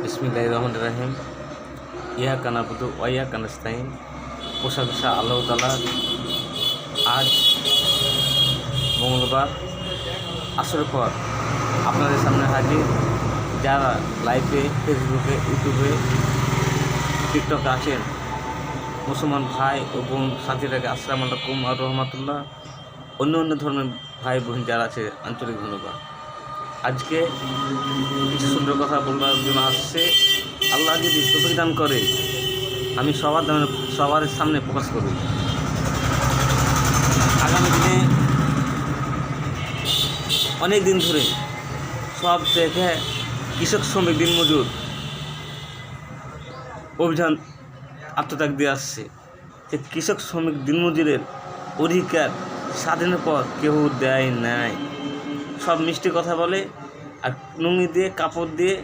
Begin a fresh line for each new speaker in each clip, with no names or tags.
বিসমিল্লাহির রহমানির রহিম। ইয়াকা নাবুদু ওয়া ইয়াকা নাস্তাইন। প্রশংসা আল্লাহ তাআলার। আজ মঙ্গলবার আসরের পর আপনাদের সামনে হাজির। যারা লাইভে, ফেসবুকে, ইউটিউবে, টিকটকে আছেন, মুসলমান ভাই ও বোন সাথীরাকে আসসালামু আলাইকুম আর রহমাতুল্লাহ। অন্য অন্য ধর্মের ভাই বোন যারা আছে, আন্তরিক ধন্যবাদ। আজকে কিছু সুন্দর কথা বলার জন্য আসছে। আল্লাহ যদি তৌফিক দান করে আমি সবার সামনে প্রকাশ করব। আগামী দিনে অনেক দিন ধরে সব জায়গায় কৃষক শ্রমিক দিনমজুর অভিযান আত্মত্যাগ দিয়ে আসছে। যে কৃষক শ্রমিক দিনমজুরের অধিকার স্বাধীনের পর কেউ দেয় নাই। সব মিষ্টি কথা বলে আর নুঙ্গি দিয়ে, কাপড় দিয়ে,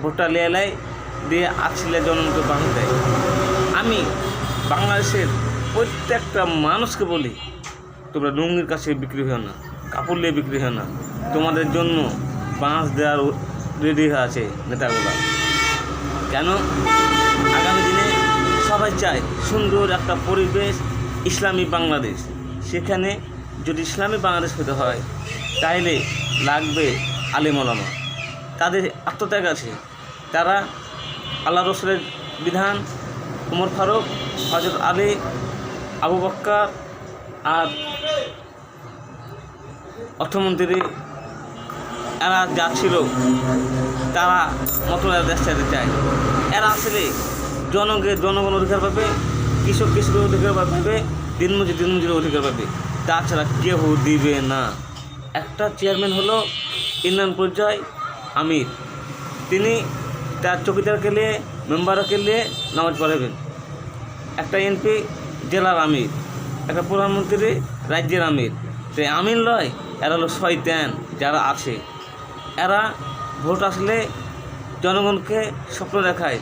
ভোটা লেয়ালাই দিয়ে আছিলা জনমকে বাঁধ দেয়। আমি বাংলাদেশের প্রত্যেকটা মানুষকে বলি, তোমরা নুঙ্গির কাছে বিক্রি হয় না, কাপড় নিয়ে বিক্রি হয় না। তোমাদের জন্য বাঁশ দেওয়ার রেডি হয়ে আছে নেতাগুলা। কেন? আগামী দিনে সবাই চায় সুন্দর একটা পরিবেশ, ইসলামী বাংলাদেশ। সেখানে যদি ইসলামী বাংলাদেশ হতে হয় তাহলে লাগবে আলেম ওলামা। তাদের আত্মত্যাগ আছে। তারা আল্লাহ রসুলের বিধান, উমর ফারুক, হযরত আলী, আবু বকর আর অর্থমন্ত্রী, এরা যা ছিল তারা মতলব দেশ চাইতে চায়। এরা আসলে জনগণ অধিকার পাবে, কৃষকের অধিকার পাবে, দিনমজুরের অধিকার পাবে। তাছাড়া কেউ দিবে না। একটা চেয়ারম্যান হলো ইউনিয়ন পর্যায় আমির। তিনি তার চৌকিদারকে নিয়ে, মেম্বারকে নিয়ে নামাজ পড়াবেন। একটা এমপি জেলার আমির, একটা প্রধানমন্ত্রী রাজ্যের আমির। তো আমির নয়, এরা হলো শয়তান যারা আছে। এরা ভোট আসলে জনগণকে স্বপ্ন দেখায়।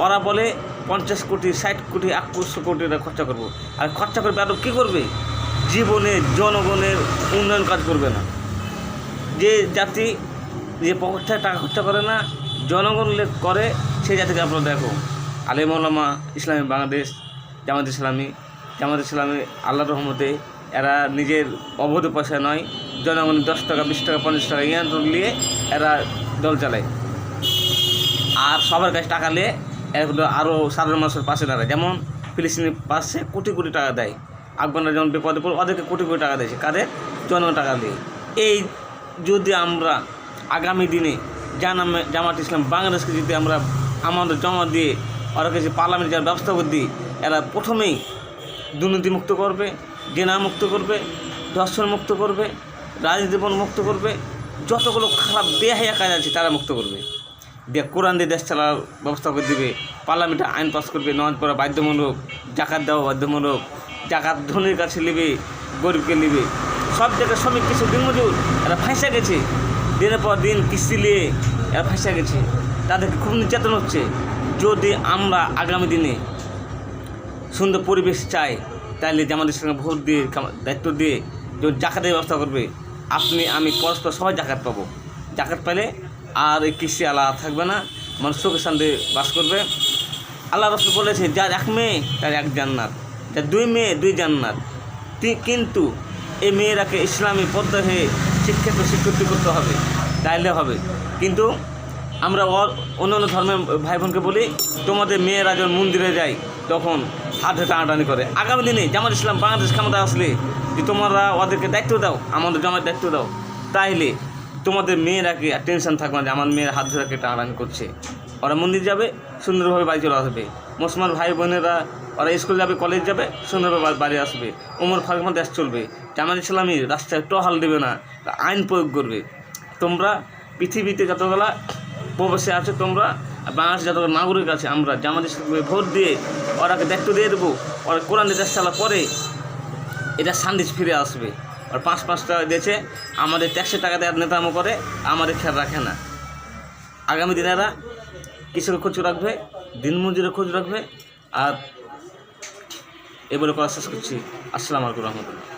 ওরা বলে 50 কোটি, 60 কোটি, 100 কোটি টাকা খরচা করবো। আর খরচা করবে আরও কী করবে? জীবনে জনগণের উন্নয়ন কাজ করবে না। যে জাতি যে পকেট টাকা খরচা করে না, জনগণ করে, সেই জাতিকে আপনারা দেখো। আলেম ওলামা, ইসলামী বাংলাদেশ, জামাত ইসলামী আল্লাহর রহমতে এরা নিজের অবৈধ পয়সা নয়, জনগণের 10 টাকা, 20 টাকা, 50 টাকা ইয়ান্ত্র নিয়ে এরা দল চালায়। আর সবার কাছে টাকা নিয়ে এগুলো আরও সাধারণ মানুষের পাশে দাঁড়ায়। যেমন ফিলিস্তিনের পাশে কোটি কোটি টাকা দেয়। আফগানরা যেমন বিপদে পড়ে ওদেরকে কোটি কোটি টাকা দিয়েছে। কাদের? জনগণ টাকা দিয়ে। এই যদি আমরা আগামী দিনে জামাত ইসলাম বাংলাদেশকে যদি আমরা আমাদের জমা দিয়ে ওরা কাছে পার্লামেন্ট যাওয়ার ব্যবস্থা করে দিই, এরা প্রথমেই দুর্নীতি মুক্ত করবে, জেনা মুক্ত করবে, ধর্ষণ মুক্ত করবে, রাজনীতি মুক্ত করবে, যতগুলো খারাপ বেহায়া কাজ আছে তারা মুক্ত করবে। দিয়ে কোরআন দিয়ে দেশ চালার ব্যবস্থা করে দেবে। পার্লামেন্টে আইন পাস করবে, নামাজ পড়া বাধ্যমূলক, জাকাত দেওয়া বাধ্যমূলক, জাকাত ধনীর কাছে নেবে, গরিবকে নেবে। সব জায়গায় শ্রমিক কিছু দিনমজুর এরা ফাঁসা গেছে, দিনের পর দিন কিস্তি নিয়ে এরা ফাঁসা গেছে। তাদেরকে খুব নির্যাতন হচ্ছে। যদি আমরা আগামী দিনে সুন্দর পরিবেশ চাই তাহলে আমাদের সঙ্গে ভোট দিয়ে, দায়িত্ব দিয়ে যদি জাকাতের ব্যবস্থা করবে, আপনি আমি পরস্পর সবাই জাকাত পাবো। জাকাত পেলে আর এই কৃষি আলাদা থাকবে না, মানুষ সুখে শান্তি বাস করবে। আল্লাহ রাসূল বলেছে, যার 1 মেয়ে তার 1 জান্নাত, যার 2 মেয়ে 2 জান্নাত। কিন্তু এই মেয়েরাকে ইসলামী পদ্ধতি হয়ে শিক্ষিত করতে হবে, তাইলে হবে। কিন্তু আমরা অন্যান্য ধর্মের ভাই বোনকে বলি, তোমাদের মেয়েরা যখন মন্দিরে যায় তখন হাতে টানাটানি করে। আগামী দিনে জামাত ইসলাম বাংলাদেশ ক্ষমতা আসলে যে তোমরা ওদেরকে দায়িত্ব দাও, আমাদের জমার দায়িত্ব দাও, তাইলে তোমাদের মেয়েরাকে আর টেনশন থাকবে না যে আমার মেয়ের হাত ধরে টানাটানি করছে। ওরা মন্দির যাবে, সুন্দরভাবে বাড়ি চলে আসবে। মুসলমান ভাই বোনেরা ওরা স্কুল যাবে, কলেজ যাবে, সুন্দরভাবে বাড়ি আসবে। উমর ফারুক দেশ চলবে। জামাত ইসলামী রাস্তায় টহল দেবে না, আইন প্রয়োগ করবে। তোমরা পৃথিবীতে যতগুলা প্রবাসী আছে, তোমরা বাংলাদেশ যতগুলো নাগরিক আছে, আমরা জামাত ইসলামে ভোট দিয়ে ওরাকে দায়িত্ব দিয়ে দেবো। ওরা কোরআন দেশ চালা পরে এটা শান্তি ফিরে আসবে। আর 5 টাকা দিয়েছে, আমাদের ট্যাক্সের টাকা দেওয়ার নেতামো করে, আমাদের খেয়াল রাখে না। আগামী দিনে এরা কৃষকের খোঁজ রাখবে, দিনমজুরের খোঁজ রাখবে। আর এবারে কথা শেষ করছি। আসসালামু আলাইকুম রহমতুল্লাহ।